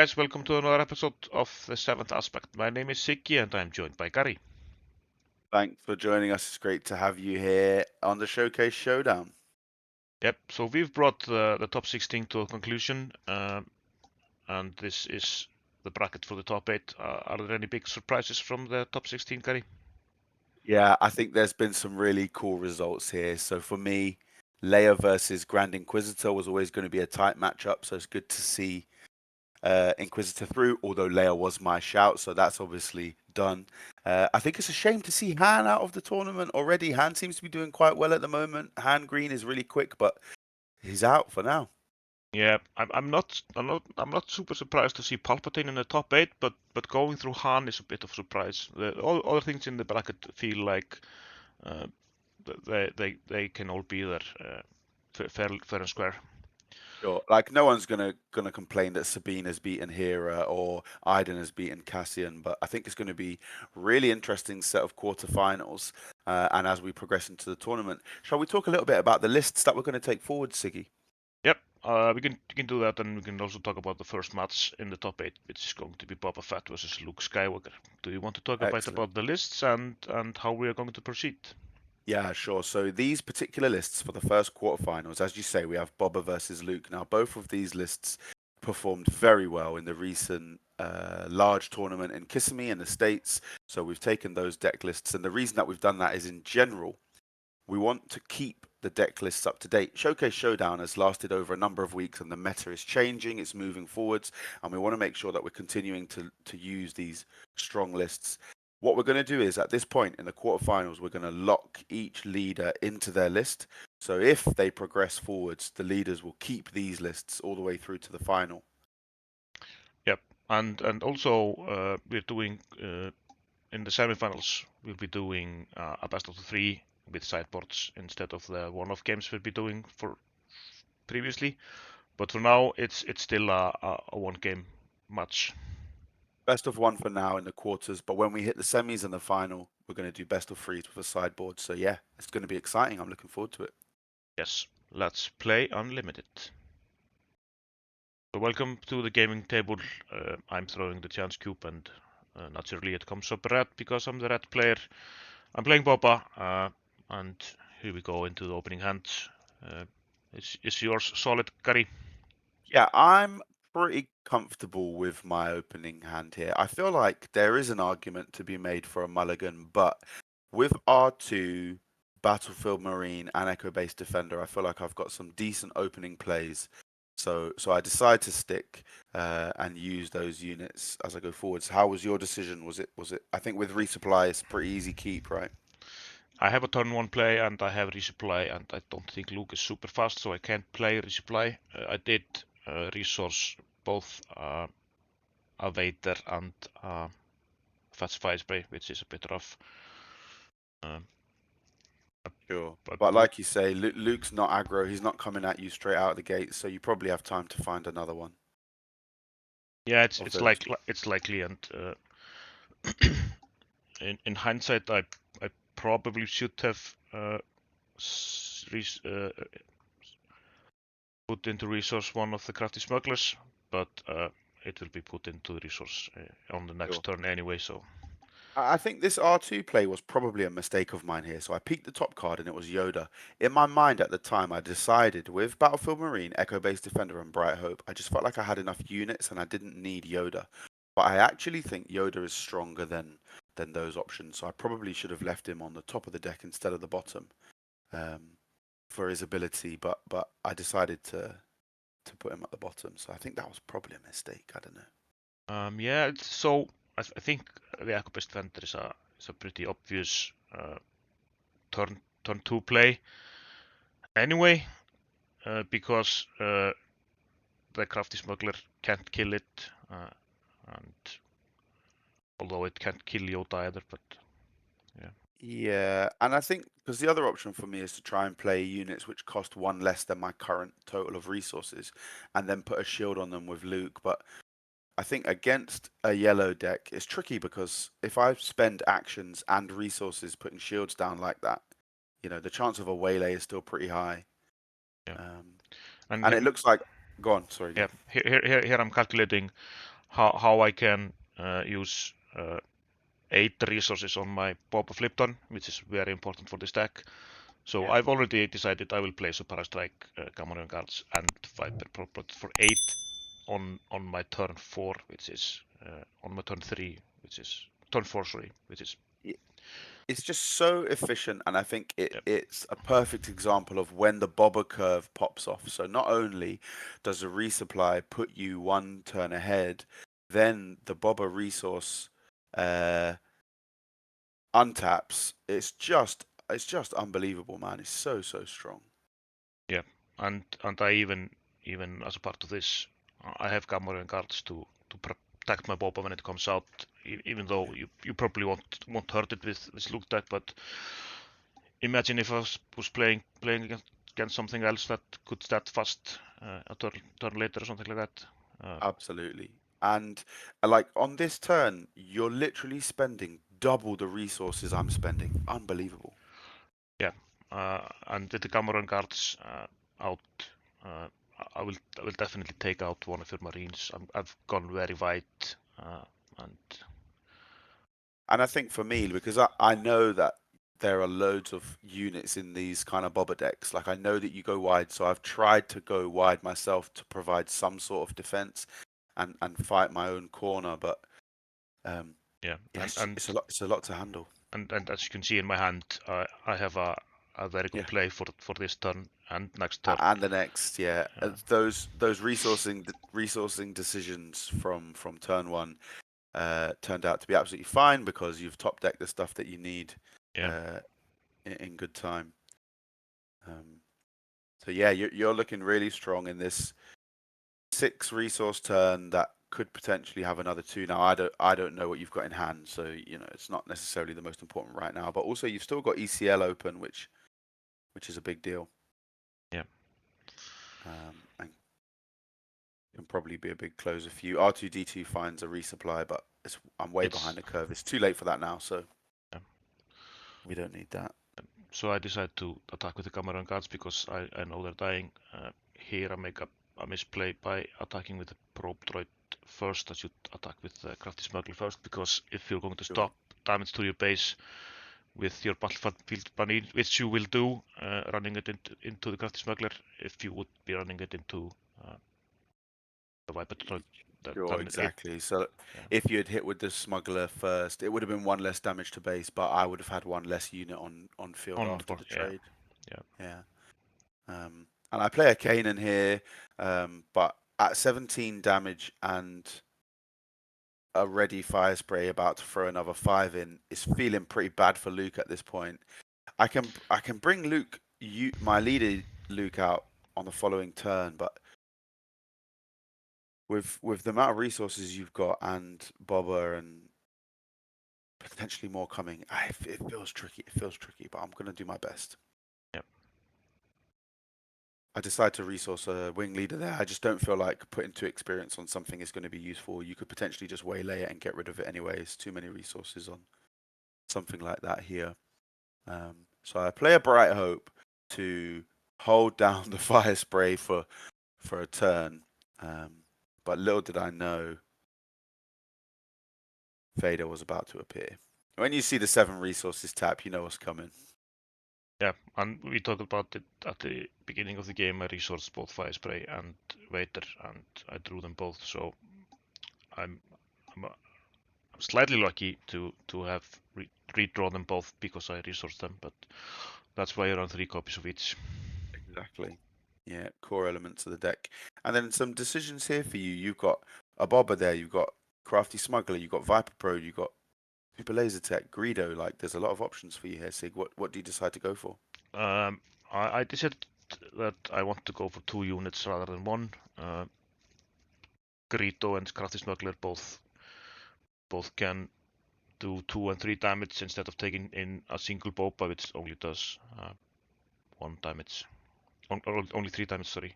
guys, welcome to another episode of The Seventh Aspect. My name is Siggi and I'm joined by Gary. Thanks for joining us. It's great to have you here on the Showcase Showdown. Yep, so we've brought the top 16 to a conclusion, and this is the bracket for the top 8. Are there any big surprises from the top 16, Gary? Yeah, I think there's been some really cool results here. So for me, Leia versus Grand Inquisitor was always going to be a tight matchup. So it's good to see Inquisitor through, although Leia was my shout. So that's obviously done. I think it's a shame to see Han out of the tournament already. Han seems to be doing quite well at the moment. Han Green is really quick, but he's out for now. Yeah, I'm not super surprised to see Palpatine in the top 8, but going through Han is a bit of a surprise. All other things in the bracket feel like uh, they can all be there fair and square. Sure. Like no one's gonna complain that Sabine has beaten Hera or Iden has beaten Cassian, but I think it's going to be really interesting set of quarterfinals. And as we progress into the tournament, shall we talk a little bit about the lists that we're going to take forward, Siggy? Yep, we can do that, and we can also talk about the first match in the top 8, which is going to be Boba Fett versus Luke Skywalker. Do you want to talk a bit Excellent. about the lists and how we are going to proceed? Yeah, sure. So these particular lists for the first quarterfinals, as you say, we have Boba versus Luke. Now, both of these lists performed very well in the recent large tournament in Kissimmee in the States. So we've taken those deck lists, and the reason that we've done that is in general, we want to keep the deck lists up to date. Showcase Showdown has lasted over a number of weeks and the meta is changing, it's moving forwards, and we want to make sure that we're continuing to use these strong lists. What we're going to do is at this point in the quarterfinals, we're going to lock each leader into their list. So if they progress forwards, the leaders will keep these lists all the way through to the final. Yep, and also we're doing in the semifinals we'll be doing a best of 3 with sideboards instead of the one-off games we'll be doing for previously. But for now, it's still a one-game match. Best of 1 for now in the quarters, but when we hit the semis and the final, we're going to do best of 3s with a sideboard. So yeah, it's going to be exciting. I'm looking forward to it. Yes, let's play Unlimited. So welcome to the gaming table. I'm throwing the chance cube, and naturally it comes up red because I'm the red player. I'm playing Boba, and here we go into the opening hand. Is yours solid, Gary? Yeah, I'm pretty comfortable with my opening hand here. I feel like there is an argument to be made for a mulligan, but with R2, Battlefield Marine, and Echo Base Defender, I feel like I've got some decent opening plays. So I decide to stick and use those units as I go forwards. How was your decision? Was it? I think with resupply, it's a pretty easy keep, right? I have a turn 1 play and I have resupply, and I don't think Luke is super fast, so I can't play resupply. I did resource both a Vader and Fetch Fire Spray, which is a bit rough. Sure. But But like you say, Luke's not aggro. He's not coming at you straight out of the gate, so you probably have time to find another one. yeah, Of it's those. like it's likely, and in hindsight, I probably should have put into resource one of the crafty smugglers, but it will be put into resource on the next Sure. turn anyway. So I think this R2 play was probably a mistake of mine here. So I peeked the top card and it was Yoda. In my mind at the time, I decided with Battlefield Marine, Echo Base Defender, and Bright Hope, I just felt like I had enough units and I didn't need Yoda. But I actually think Yoda is stronger than those options. So I probably should have left him on the top of the deck instead of the bottom for his ability. But I decided to put him at the bottom. So I think that was probably a mistake. I don't know. yeah, so I think the Echo Base Defender is a pretty obvious turn 2 play anyway, because the crafty smuggler can't kill it, and although it can't kill Yoda either, but yeah. Yeah, and I think because the other option for me is to try and play units which cost 1 less than my current total of resources, and then put a shield on them with Luke. But I think against a yellow deck, it's tricky because if I spend actions and resources putting shields down like that, the chance of a waylay is still pretty high. Yeah. And it looks like, go on, sorry, yeah, go. here I'm calculating how I can use 8 resources on my Boba flip turn, which is very important for this deck. So Yeah. I've already decided I will play Super Strike, Gamorrean Guards, and Viper Prot for 8 on my turn 4, which is on my turn 3, which is turn 4, sorry, which is It's just so efficient, and I think yeah, it's a perfect example of when the Boba curve pops off. So not only does a resupply put you one turn ahead, then the Boba resource uh, untaps. It's just unbelievable, man. It's so strong. yeah, and I even as a part of this, I have Gamorrean Guards to protect my Boba when it comes out, even though Yeah. you probably won't hurt it with this look deck, but imagine if I was playing against something else that could stat fast a turn later or something like that. Absolutely. And like on this turn, you're literally spending double the resources I'm spending. Unbelievable. Yeah, and with the Cameron guards out, uh, I will definitely take out one of your marines. I've gone very wide, and And I think for me, because I know that there are loads of units in these kind of bobber decks. Like I know that you go wide, so I've tried to go wide myself to provide some sort of defense and fight my own corner. But yeah, yeah, it's a lot to handle. and as you can see in my hand, I have a very good Yeah. play for this turn and next turn. And the next, yeah, Uh, those resourcing decisions from turn one turned out to be absolutely fine because you've top decked the stuff that you need yeah, uh, in good time. Um, so yeah, you're looking really strong in this 6 resource turn that could potentially have another 2. Now I don't know what you've got in hand, so it's not necessarily the most important right now. But also you've still got ECL open, which is a big deal. yeah. And can probably be a big closer for you. R2D2 finds a resupply, but I'm way It's behind the curve. It's too late for that now, so yeah. we don't need that. So I decide to attack with the Cameron guards because I know they're dying. Here I make a misplay by attacking with the probe droid first. I should attack with the crafty smuggler first because if you're going to Sure. stop damage to your base with your battlefield marine, which you will do, running it into the crafty smuggler, if you would be running it into uh, the viper droid, Sure, then it exactly. So yeah, if you had hit with the smuggler first, it would have been one less damage to base, but I would have had one less unit on field on the after board. the Yeah, trade. yeah, Yeah. And I play a Kanan here, but at 17 damage and a ready fire spray about to throw another 5 in, it's feeling pretty bad for Luke at this point. I can bring my leader Luke out on the following turn, but with the amount of resources you've got and Boba and potentially more coming, it feels tricky. It feels tricky, but I'm gonna do my best. yeah. I decide to resource a wing leader there. I just don't feel like putting 2 experience on something is going to be useful. You could potentially just waylay it and get rid of it anyways. Too many resources on something like that here. So I play a Bright Hope to hold down the fire spray for a turn. But little did I know Vader was about to appear. When you see the 7 resources tap, you know what's coming. Yeah, and we talked about it at the beginning of the game. I resourced both Fire Spray and Vader, and I drew them both. So I'm I'm, I'm slightly lucky to have redrawn them both because I resourced them. But that's why I run 3 copies of each. Exactly. Yeah, core elements of the deck. And then some decisions here for you. You've got a Bobber there, you've got Crafty Smuggler, you've got Viper Pro, you've got Super Laser Tech, Greedo. Like, there's a lot of options for you here, Sig. What do you decide to go for? Um, I decided that I want to go for 2 units rather than one. Greedo and Crafty Smuggler both can do 2 and 3 damage instead of taking in a single Boba, which only does 1 damage. Only 3 damage, sorry.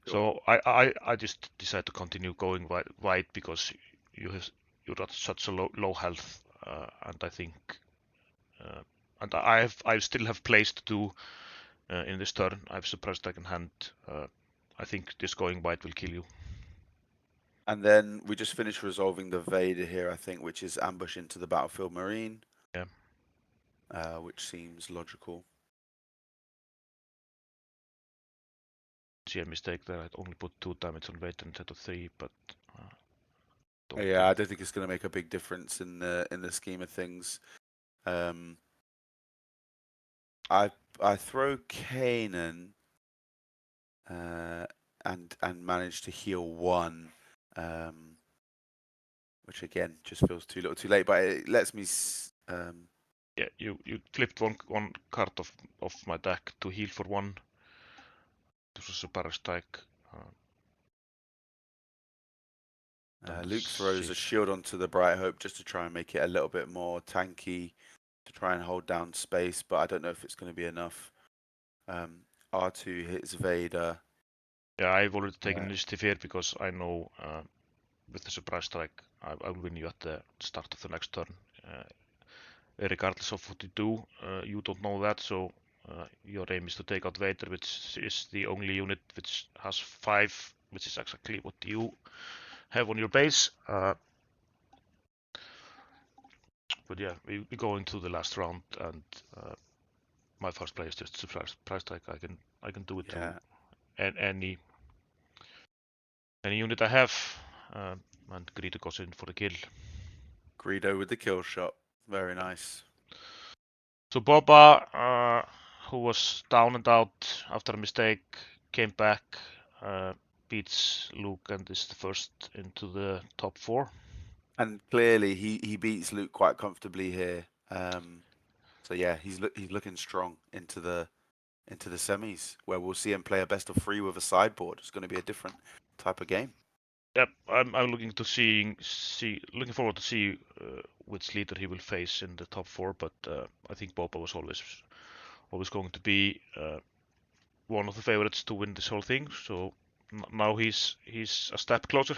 Sure. So I just decided to continue going wide because you have you're at such a low health, and I think uh, and I still have plays to do in this turn. I have suppressed second hand. I think just going wide will kill you. And then we just finished resolving the Vader here, I think, which is ambush into the battlefield marine. Yeah. Which seems logical. See a mistake there. I'd only put 2 damage on Vader instead of 3, but Yeah, I don't think it's going to make a big difference in the scheme of things. I throw Kanan and manage to heal 1, which again just feels too little, too late. But it lets me. Yeah, you flipped one card of my deck to heal for 1. This was a para strike. Luke throws a shield onto the Bright Hope just to try and make it a little bit more tanky, to try and hold down space, but I don't know if it's going to be enough. R2 hits Vader. Yeah, I've already taken initiative here because I know with the surprise strike I will win you at the start of the next turn. Regardless of what you do, you don't know that, so your aim is to take out Vader, which is the only unit which has 5, which is exactly what you have on your base. But yeah, we go into the last round, and my first play is just surprise strike. I can do it to any unit I have, and Greedo goes in for the kill. Greedo with the kill shot. Very nice. So Boba, who was down and out after a mistake, came back, beats Luke, and is the first into the top 4. And clearly, he beats Luke quite comfortably here. So yeah, he's looking strong into the semis, where we'll see him play a best of 3 with a sideboard. It's going to be a different type of game. Yep, I'm looking looking forward to see which leader he will face in the top 4. But I think Boba was always going to be one of the favorites to win this whole thing. So now he's a step closer.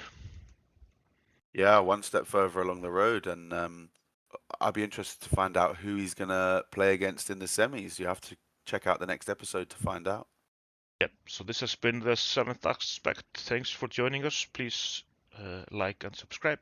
Yeah, one step further along the road, and I'll be interested to find out who he's going to play against in the semis. You have to check out the next episode to find out. Yep, so this has been the 7th aspect. Thanks for joining us. Please like and subscribe.